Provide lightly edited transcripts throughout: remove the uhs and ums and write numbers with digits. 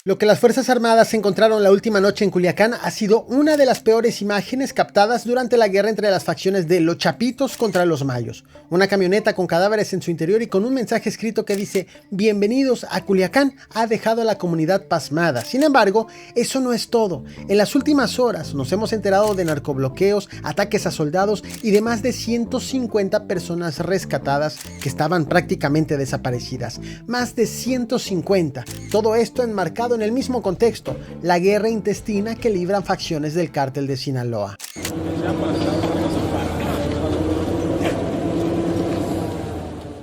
Lo que las Fuerzas Armadas encontraron la última noche en Culiacán ha sido una de las peores imágenes captadas durante la guerra entre las facciones de los Chapitos contra los Mayos. Una camioneta con cadáveres en su interior y con un mensaje escrito que dice "Bienvenidos a Culiacán" ha dejado a la comunidad pasmada. Sin embargo, eso no es todo. En las últimas horas nos hemos enterado de narcobloqueos, ataques a soldados y de más de 150 personas rescatadas que estaban prácticamente desaparecidas. Más de 150. Todo esto enmarcado en el mismo contexto, la guerra intestina que libran facciones del cártel de Sinaloa.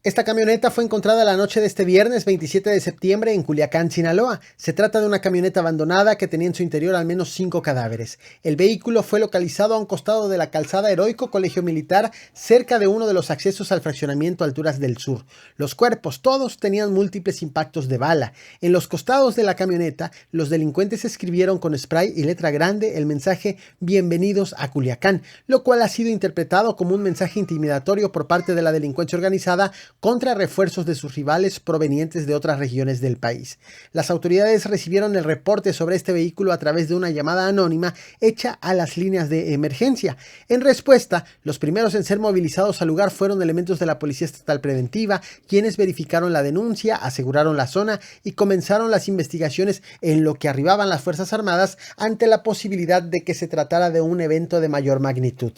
Esta camioneta fue encontrada la noche de este viernes 27 de septiembre en Culiacán, Sinaloa. Se trata de una camioneta abandonada que tenía en su interior al menos 5 cadáveres. El vehículo fue localizado a un costado de la calzada Heroico Colegio Militar, cerca de uno de los accesos al fraccionamiento Alturas del Sur. Los cuerpos, todos tenían múltiples impactos de bala. En los costados de la camioneta, los delincuentes escribieron con spray y letra grande el mensaje "Bienvenidos a Culiacán", lo cual ha sido interpretado como un mensaje intimidatorio por parte de la delincuencia organizada contra refuerzos de sus rivales provenientes de otras regiones del país. Las autoridades recibieron el reporte sobre este vehículo a través de una llamada anónima hecha a las líneas de emergencia. En respuesta, los primeros en ser movilizados al lugar fueron elementos de la Policía Estatal Preventiva, quienes verificaron la denuncia, aseguraron la zona y comenzaron las investigaciones en lo que arribaban las Fuerzas Armadas ante la posibilidad de que se tratara de un evento de mayor magnitud.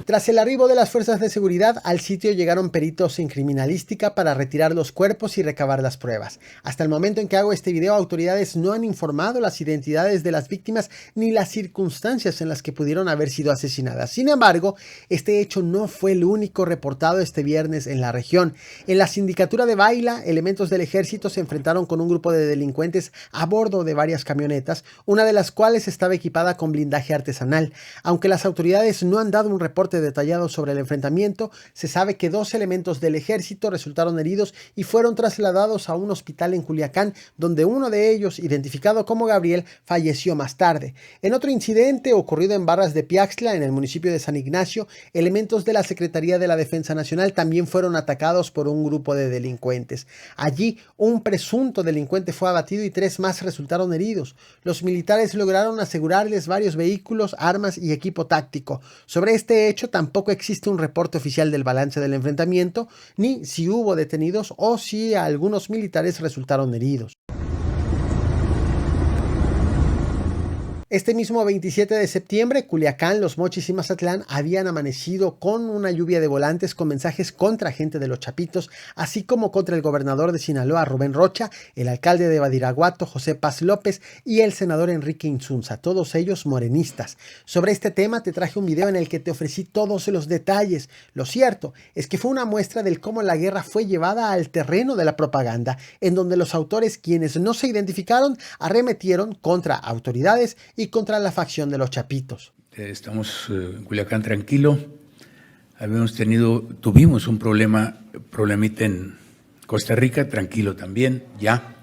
Tras el arribo de las fuerzas de seguridad, al sitio llegaron peritos en criminalística para retirar los cuerpos y recabar las pruebas. Hasta el momento en que hago este video, autoridades no han informado las identidades de las víctimas ni las circunstancias en las que pudieron haber sido asesinadas. Sin embargo, este hecho no fue el único reportado este viernes en la región. En la sindicatura de Baila, elementos del ejército se enfrentaron con un grupo de delincuentes a bordo de varias camionetas, una de las cuales estaba equipada con blindaje artesanal. Aunque las autoridades no han dado un reporte detallado sobre el enfrentamiento, se sabe que 2 elementos del ejército resultaron heridos y fueron trasladados a un hospital en Culiacán, donde uno de ellos, identificado como Gabriel, falleció más tarde. En otro incidente ocurrido en Barras de Piaxtla, en el municipio de San Ignacio, elementos de la Secretaría de la Defensa Nacional también fueron atacados por un grupo de delincuentes. Allí, un presunto delincuente fue abatido y 3 más resultaron heridos. Los militares lograron asegurarles varios vehículos, armas y equipo táctico. Sobre este hecho, tampoco existe un reporte oficial del balance del enfrentamiento, ni si hubo detenidos o si algunos militares resultaron heridos. Este mismo 27 de septiembre, Culiacán, Los Mochis y Mazatlán habían amanecido con una lluvia de volantes con mensajes contra gente de los Chapitos, así como contra el gobernador de Sinaloa, Rubén Rocha, el alcalde de Badiraguato, José Paz López, y el senador Enrique Insunza, todos ellos morenistas. Sobre este tema te traje un video en el que te ofrecí todos los detalles. Lo cierto es que fue una muestra del cómo la guerra fue llevada al terreno de la propaganda, en donde los autores, quienes no se identificaron, arremetieron contra autoridades y contra la facción de los Chapitos. Estamos en Culiacán tranquilo. Tuvimos un problemita en Costa Rica, tranquilo también, ya.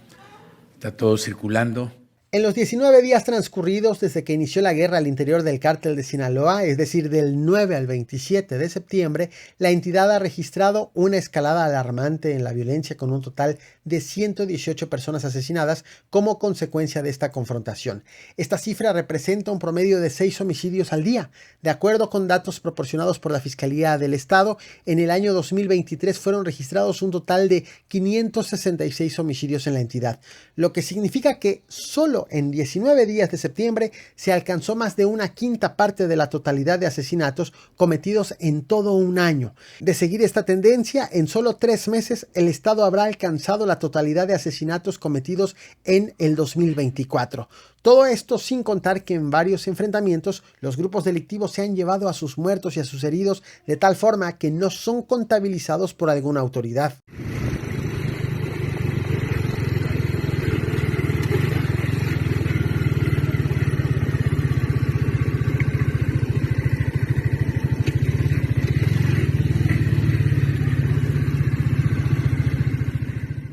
Está todo circulando. En los 19 días transcurridos desde que inició la guerra al interior del cártel de Sinaloa, es decir, del 9 al 27 de septiembre, la entidad ha registrado una escalada alarmante en la violencia con un total de 118 personas asesinadas como consecuencia de esta confrontación. Esta cifra representa un promedio de 6 homicidios al día. De acuerdo con datos proporcionados por la Fiscalía del Estado, en el año 2023 fueron registrados un total de 566 homicidios en la entidad, lo que significa que solo en 19 días de septiembre se alcanzó más de una quinta parte de la totalidad de asesinatos cometidos en todo un año. De seguir esta tendencia, en solo 3 meses el Estado habrá alcanzado la totalidad de asesinatos cometidos en el 2024. Todo esto sin contar que en varios enfrentamientos los grupos delictivos se han llevado a sus muertos y a sus heridos de tal forma que no son contabilizados por alguna autoridad.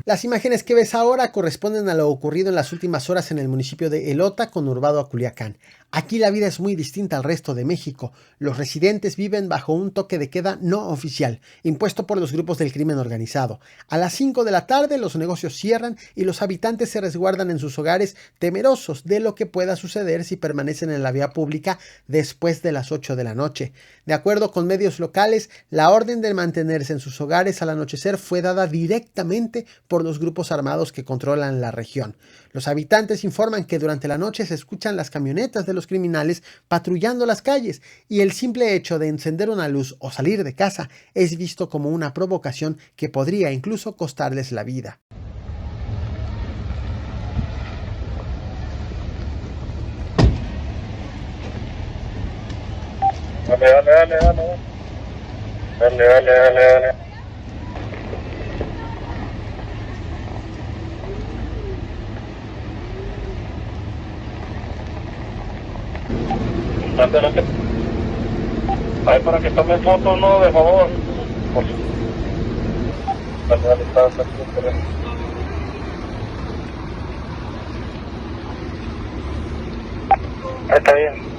Las imágenes que ves ahora corresponden a lo ocurrido en las últimas horas en el municipio de Elota, conurbado a Culiacán. Aquí la vida es muy distinta al resto de México. Los residentes viven bajo un toque de queda no oficial, impuesto por los grupos del crimen organizado. A las 5 de la tarde los negocios cierran y los habitantes se resguardan en sus hogares temerosos de lo que pueda suceder si permanecen en la vía pública después de las 8 de la noche. De acuerdo con medios locales, la orden de mantenerse en sus hogares al anochecer fue dada directamente por los grupos armados que controlan la región. Los habitantes informan que durante la noche se escuchan las camionetas de los criminales patrullando las calles y el simple hecho de encender una luz o salir de casa es visto como una provocación que podría incluso costarles la vida. Dale. Adelante. Ay, para que tomen fotos, no, de favor. Dale, está aquí. Está bien.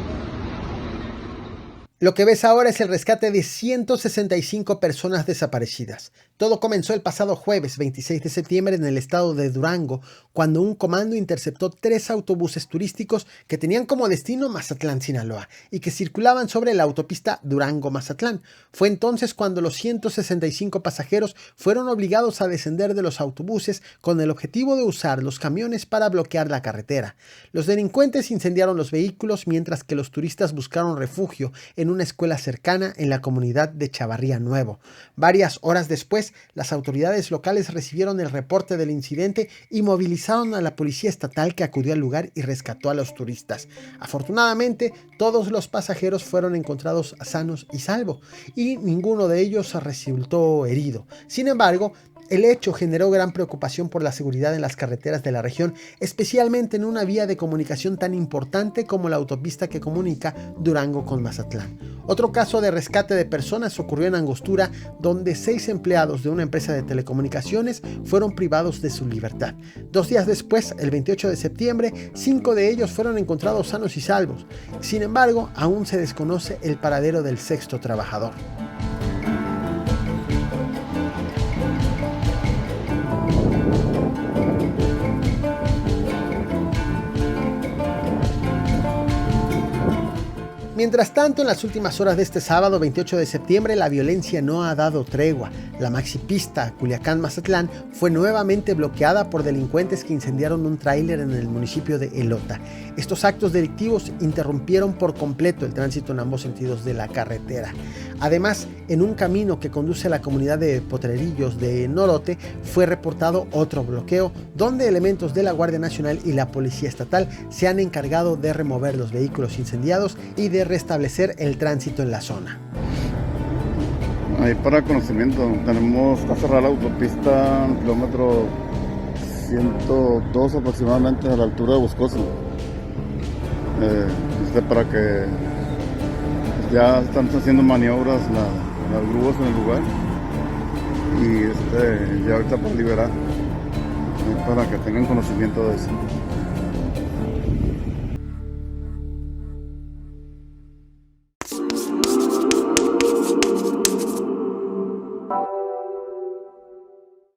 Lo que ves ahora es el rescate de 165 personas desaparecidas. Todo comenzó el pasado jueves 26 de septiembre en el estado de Durango, cuando un comando interceptó 3 autobuses turísticos que tenían como destino Mazatlán, Sinaloa, y que circulaban sobre la autopista Durango-Mazatlán. Fue entonces cuando los 165 pasajeros fueron obligados a descender de los autobuses con el objetivo de usar los camiones para bloquear la carretera. Los delincuentes incendiaron los vehículos mientras que los turistas buscaron refugio en una escuela cercana en la comunidad de Chavarría Nuevo. Varias horas después, las autoridades locales recibieron el reporte del incidente y movilizaron a la policía estatal, que acudió al lugar y rescató a los turistas. Afortunadamente, todos los pasajeros fueron encontrados sanos y salvos y ninguno de ellos resultó herido. Sin embargo, el hecho generó gran preocupación por la seguridad en las carreteras de la región, especialmente en una vía de comunicación tan importante como la autopista que comunica Durango con Mazatlán. Otro caso de rescate de personas ocurrió en Angostura, donde 6 empleados de una empresa de telecomunicaciones fueron privados de su libertad. 2 días después, el 28 de septiembre, 5 de ellos fueron encontrados sanos y salvos. Sin embargo, aún se desconoce el paradero del 6º trabajador. Mientras tanto, en las últimas horas de este sábado 28 de septiembre, la violencia no ha dado tregua. La maxipista Culiacán-Mazatlán fue nuevamente bloqueada por delincuentes que incendiaron un tráiler en el municipio de Elota. Estos actos delictivos interrumpieron por completo el tránsito en ambos sentidos de la carretera. Además, en un camino que conduce a la comunidad de Potrerillos de Norote, fue reportado otro bloqueo, donde elementos de la Guardia Nacional y la Policía Estatal se han encargado de remover los vehículos incendiados y de restablecer el tránsito en la zona. Ahí para conocimiento, tenemos que cerrar la autopista en el kilómetro 102 aproximadamente, a la altura de Boscoso. Para que ya están haciendo maniobras las grúas en el lugar y ya ahorita para liberar, para que tengan conocimiento de eso.